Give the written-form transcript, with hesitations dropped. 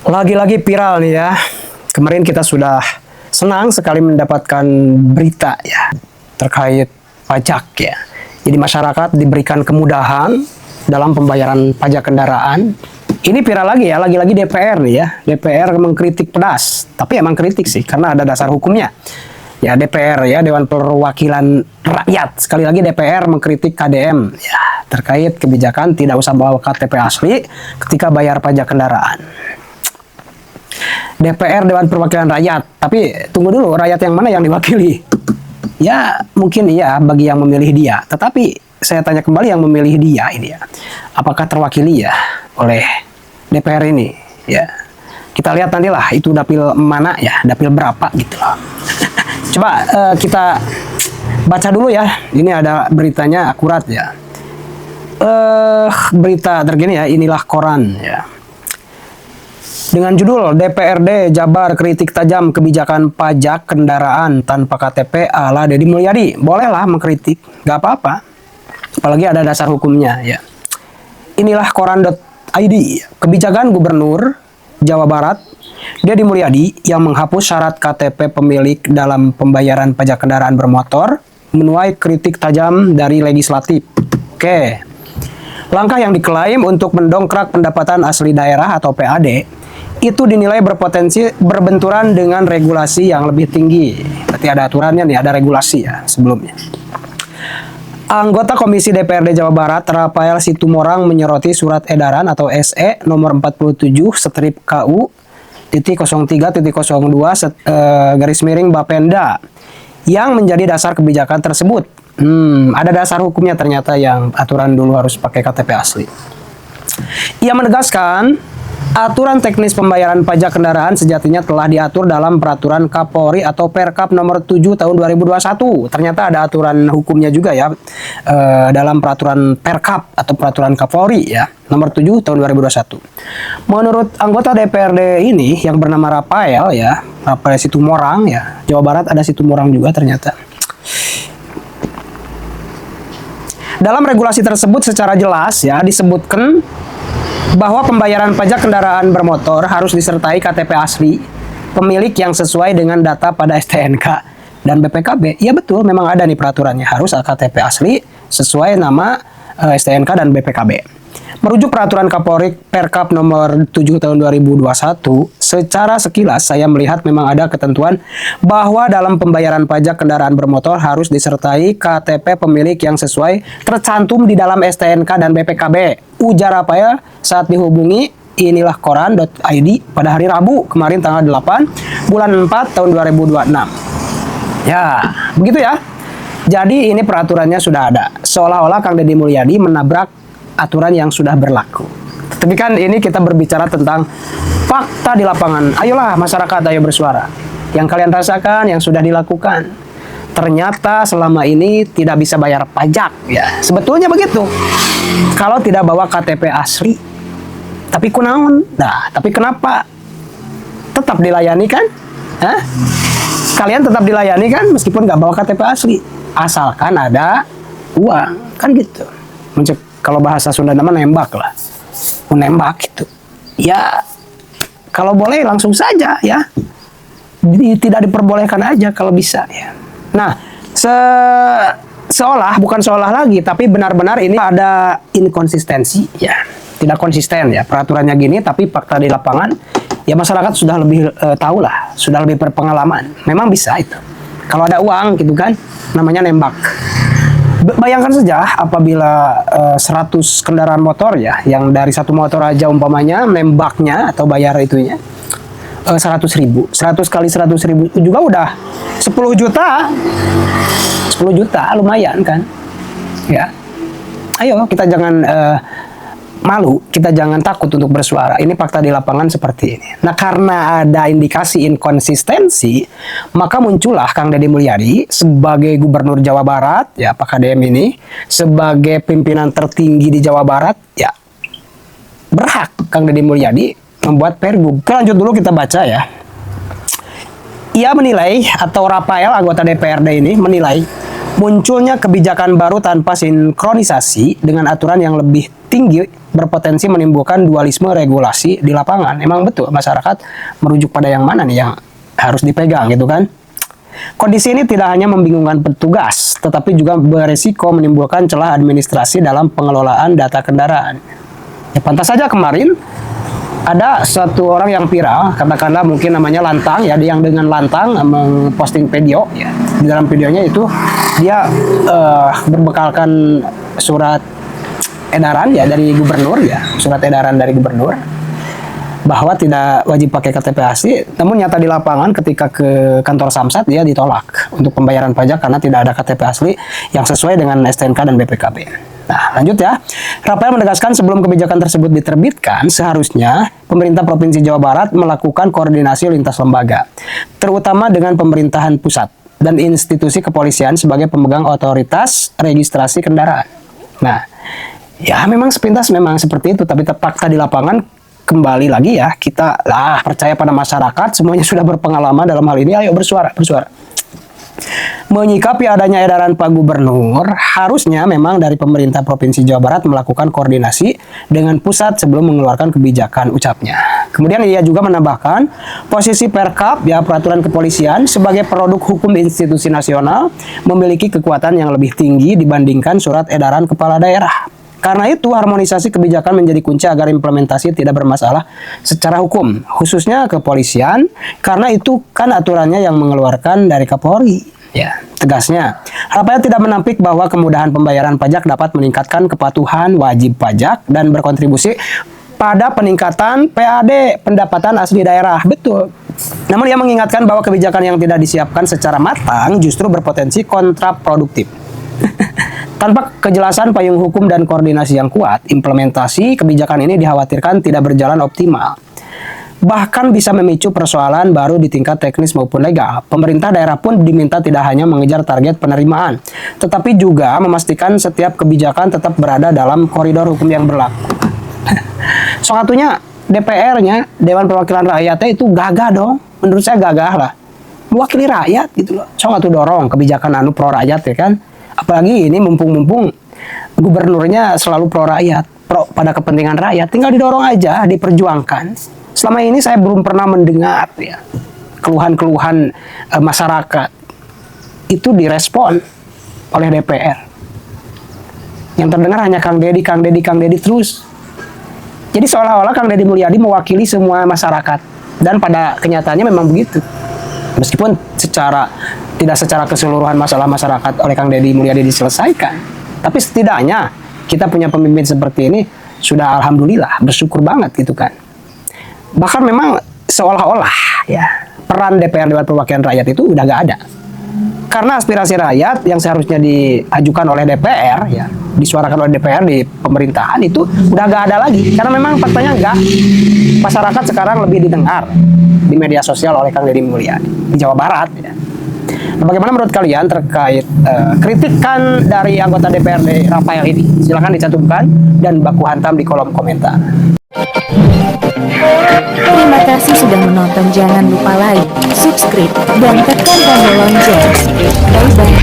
Lagi-lagi viral nih ya. Kemarin kita sudah senang sekali mendapatkan berita ya terkait pajak ya. Jadi masyarakat diberikan kemudahan dalam pembayaran pajak kendaraan. Ini viral lagi ya, lagi-lagi DPR nih ya. DPR mengkritik pedas, tapi emang kritik sih karena ada dasar hukumnya. Ya DPR ya, Dewan Perwakilan Rakyat. Sekali lagi DPR mengkritik KDM ya terkait kebijakan tidak usah bawa KTP asli ketika bayar pajak kendaraan. DPR Dewan Perwakilan Rakyat, tapi tunggu dulu, rakyat yang mana yang diwakili? Ya mungkin iya bagi yang memilih dia, tetapi saya tanya kembali yang memilih dia ini ya, apakah terwakili ya oleh DPR ini ya? Kita lihat nantilah itu dapil mana ya, dapil berapa gitu loh. Coba kita baca dulu ya, ini ada beritanya akurat ya. Berita terkini ya, inilah koran ya. Dengan judul DPRD Jabar kritik tajam kebijakan pajak kendaraan tanpa KTP ala Deddy Mulyadi. Bolehlah mengkritik, nggak apa-apa. Apalagi ada dasar hukumnya ya. Inilah koran.id, kebijakan Gubernur Jawa Barat Deddy Mulyadi yang menghapus syarat KTP pemilik dalam pembayaran pajak kendaraan bermotor menuai kritik tajam dari legislatif. Oke. Langkah yang diklaim untuk mendongkrak pendapatan asli daerah atau PAD itu dinilai berpotensi berbenturan dengan regulasi yang lebih tinggi. Berarti ada aturannya nih, ada regulasi ya sebelumnya. Anggota Komisi DPRD Jawa Barat Rafael Situmorang menyoroti surat edaran atau SE nomor 47 strip KU titik 03.02 garis miring Bapenda yang menjadi dasar kebijakan tersebut. Ada dasar hukumnya ternyata yang aturan dulu harus pakai KTP asli. Ia menegaskan aturan teknis pembayaran pajak kendaraan sejatinya telah diatur dalam peraturan Kapolri atau Perkap nomor 7 tahun 2021. Ternyata ada aturan hukumnya juga ya dalam peraturan Perkap atau peraturan Kapolri ya nomor 7 tahun 2021. Menurut anggota DPRD ini yang bernama Rafael ya, Rafael Situmorang ya, Jawa Barat ada Situmorang juga ternyata. Dalam regulasi tersebut secara jelas ya disebutkan bahwa pembayaran pajak kendaraan bermotor harus disertai KTP asli pemilik yang sesuai dengan data pada STNK dan BPKB. Ya betul, memang ada nih peraturannya, harus KTP asli sesuai nama STNK dan BPKB. Merujuk peraturan Kapolri Perkap nomor 7 tahun 2021, secara sekilas saya melihat memang ada ketentuan bahwa dalam pembayaran pajak kendaraan bermotor harus disertai KTP pemilik yang sesuai tercantum di dalam STNK dan BPKB. Ujar Rafael saat dihubungi inilah koran.id pada hari Rabu kemarin tanggal 8 bulan 4 tahun 2026. Ya, begitu ya. Jadi ini peraturannya sudah ada. Seolah-olah Kang Deddy Mulyadi menabrak aturan yang sudah berlaku. Tapi kan ini kita berbicara tentang fakta di lapangan. Ayolah masyarakat, ayo bersuara. Yang kalian rasakan, yang sudah dilakukan. Ternyata selama ini tidak bisa bayar pajak ya. Sebetulnya begitu. Kalau tidak bawa KTP asli. Tapi kunaon? Nah, tapi kenapa tetap dilayani kan? Hah? Kalian tetap dilayani kan meskipun nggak bawa KTP asli. Asalkan ada uang, kan gitu. Kalau bahasa Sunda nama nembak lah. Menembak gitu. Ya, kalau boleh langsung saja ya. Tidak diperbolehkan aja kalau bisa ya. Nah, bukan seolah lagi, tapi benar-benar ini ada inkonsistensi ya. Tidak konsisten ya, peraturannya gini, tapi fakta di lapangan, ya masyarakat sudah lebih tahu lah, sudah lebih berpengalaman. Memang bisa itu. Kalau ada uang gitu kan, namanya nembak. Bayangkan saja apabila 100 kendaraan motor ya, yang dari satu motor aja umpamanya nembaknya atau bayar itunya 100.000, 100 kali 100.000 itu juga udah 10 juta. 10 juta lumayan kan ya. Ayo kita jangan malu, kita jangan takut untuk bersuara. Ini fakta di lapangan seperti ini. Nah, karena ada indikasi inkonsistensi, maka muncullah Kang Deddy Mulyadi sebagai Gubernur Jawa Barat ya, Pak KDM ini sebagai pimpinan tertinggi di Jawa Barat ya, berhak Kang Deddy Mulyadi membuat pergub. Lanjut dulu kita baca ya. Ia menilai, atau Rafael anggota DPRD ini menilai munculnya kebijakan baru tanpa sinkronisasi dengan aturan yang lebih tinggi berpotensi menimbulkan dualisme regulasi di lapangan. Emang betul masyarakat merujuk pada yang mana nih yang harus dipegang gitu kan. Kondisi ini tidak hanya membingungkan petugas, tetapi juga beresiko menimbulkan celah administrasi dalam pengelolaan data kendaraan. Ya, pantas saja kemarin ada satu orang yang viral, katakanlah mungkin namanya Lantang ya, yang dengan lantang memposting video ya. Di dalam videonya itu dia berbekalkan surat edaran ya dari gubernur ya, surat edaran dari gubernur bahwa tidak wajib pakai KTP asli, namun nyata di lapangan ketika ke kantor Samsat dia ditolak untuk pembayaran pajak karena tidak ada KTP asli yang sesuai dengan STNK dan BPKB. Nah, lanjut ya. Rafael menegaskan sebelum kebijakan tersebut diterbitkan, seharusnya pemerintah Provinsi Jawa Barat melakukan koordinasi lintas lembaga, terutama dengan pemerintahan pusat dan institusi kepolisian sebagai pemegang otoritas registrasi kendaraan. Nah, ya memang sepintas memang seperti itu, tapi fakta di lapangan kembali lagi ya, kita percaya pada masyarakat, semuanya sudah berpengalaman dalam hal ini, ayo bersuara. Menyikapi adanya edaran Pak Gubernur, harusnya memang dari pemerintah Provinsi Jawa Barat melakukan koordinasi dengan pusat sebelum mengeluarkan kebijakan, ucapnya. Kemudian ia juga menambahkan, posisi Perkap, ya peraturan kepolisian, sebagai produk hukum institusi nasional, memiliki kekuatan yang lebih tinggi dibandingkan surat edaran kepala daerah. Karena itu, harmonisasi kebijakan menjadi kunci agar implementasi tidak bermasalah secara hukum, khususnya kepolisian, karena itu kan aturannya yang mengeluarkan dari Kapolri. Ya, tegasnya, Rafael tidak menampik bahwa kemudahan pembayaran pajak dapat meningkatkan kepatuhan wajib pajak dan berkontribusi pada peningkatan PAD, pendapatan asli daerah. Betul. Namun ia mengingatkan bahwa kebijakan yang tidak disiapkan secara matang justru berpotensi kontraproduktif. Tanpa kejelasan payung hukum dan koordinasi yang kuat, implementasi kebijakan ini dikhawatirkan tidak berjalan optimal. Bahkan bisa memicu persoalan baru di tingkat teknis maupun legal. Pemerintah daerah pun diminta tidak hanya mengejar target penerimaan, tetapi juga memastikan setiap kebijakan tetap berada dalam koridor hukum yang berlaku. Salah satunya DPR-nya, Dewan Perwakilan Rakyatnya itu gagah dong. Menurut saya gagah lah. Mewakili rakyat gitu loh. Soalnya tuh dorong kebijakan pro rakyat ya kan. Apalagi ini mumpung gubernurnya selalu pro rakyat, pro pada kepentingan rakyat. Tinggal didorong aja, diperjuangkan. Selama ini saya belum pernah mendengar ya keluhan-keluhan masyarakat itu direspon oleh DPR. Yang terdengar hanya Kang Deddy terus. Jadi seolah-olah Kang Deddy Mulyadi mewakili semua masyarakat, dan pada kenyataannya memang begitu. Meskipun tidak secara keseluruhan masalah masyarakat oleh Kang Deddy Mulyadi diselesaikan, tapi setidaknya kita punya pemimpin seperti ini sudah alhamdulillah, bersyukur banget gitu kan. Bahkan memang seolah-olah ya peran DPR Dewan Perwakilan Rakyat itu udah gak ada. Karena aspirasi rakyat yang seharusnya diajukan oleh DPR ya, disuarakan oleh DPR di pemerintahan itu udah gak ada lagi. Karena memang faktanya enggak. Masyarakat sekarang lebih didengar di media sosial oleh Kang Deddy Mulyadi di Jawa Barat ya. Nah, bagaimana menurut kalian terkait kritikan dari anggota DPRD Rafael ini? Silahkan dicantumkan dan baku hantam di kolom komentar. Terima kasih sudah menonton. Jangan lupa like, subscribe, dan tekan tombol lonceng. Bye-bye.